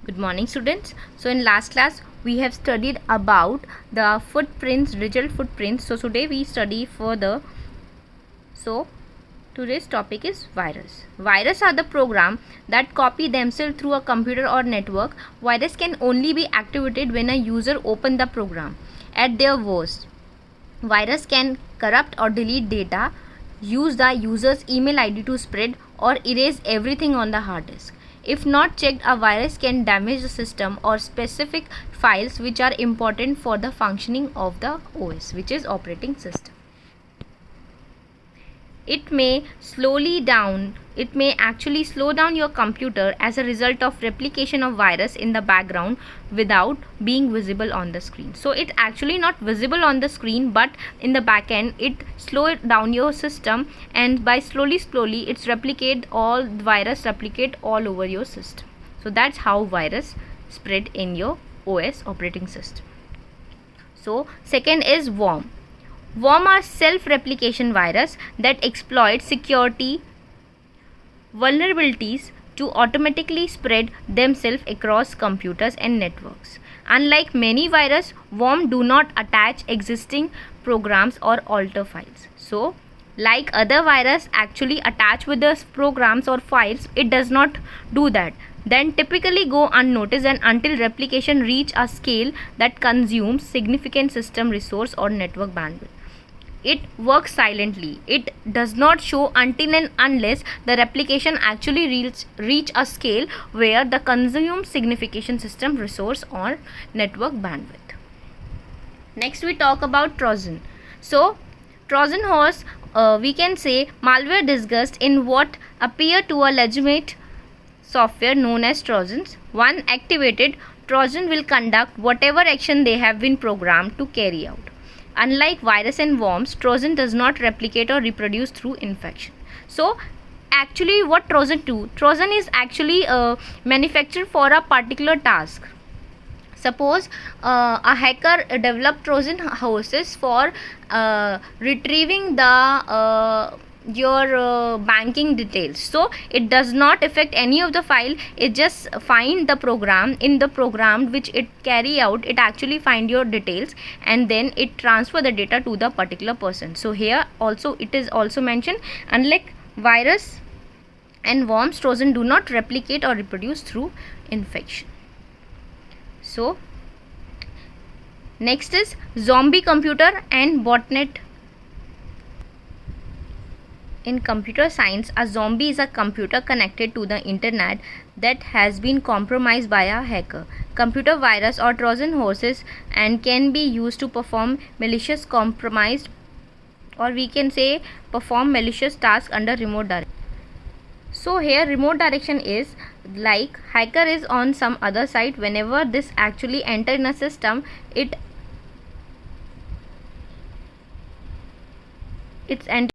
Good morning, students. So in last class we have studied about the footprints, digital footprints. So today we study further. So today's topic is virus. Virus are the program that copy themselves through a computer or network. Virus can only be activated when a user open the program. At their worst, virus can corrupt or delete data, use the user's email ID to spread or erase everything on the hard disk. If not checked, a virus can damage the system or specific files which are important for the functioning of the OS, which is operating system. It may actually slow down your computer as a result of replication of virus in the background without being visible on the screen. So it actually not visible on the screen, but in the back end it slow down your system, and by slowly it's virus replicate all over your system. So that's how virus spread in your OS operating system. So second is worm. Worm are self-replication virus that exploit security vulnerabilities to automatically spread themselves across computers and networks. Unlike many viruses, worm do not attach existing programs or alter files. So, like other viruses actually attach with the programs or files, it does not do that. Then typically go unnoticed and until replication reach a scale that consumes significant system resource or network bandwidth. It works silently. It does not show until and unless the replication actually reach a scale where the consumes significant system resource or network bandwidth. Next we talk about Trojan. So Trojan horse, we can say malware disguised in what appear to a legitimate software known as Trojans. One activated, Trojan will conduct whatever action they have been programmed to carry out. Unlike virus and worms, Trojan does not replicate or reproduce through infection. So actually what Trojan do? Trojan is actually manufactured for a particular task. Suppose a hacker developed Trojan horses for retrieving the your banking details. So it does not affect any of the file. It just find the program, in the program which it carry out, it actually find your details and then it transfer the data to the particular person. So here also it is also mentioned, unlike virus and worms, Trojan do not replicate or reproduce through infection. So next is zombie computer and botnet. In computer science, a zombie is a computer connected to the internet that has been compromised by a hacker, computer virus or Trojan horses, and can be used to perform malicious compromised, or we can say perform malicious tasks under remote direction. So here remote direction is like hacker is on some other site. Whenever this actually enter in a system, it's enter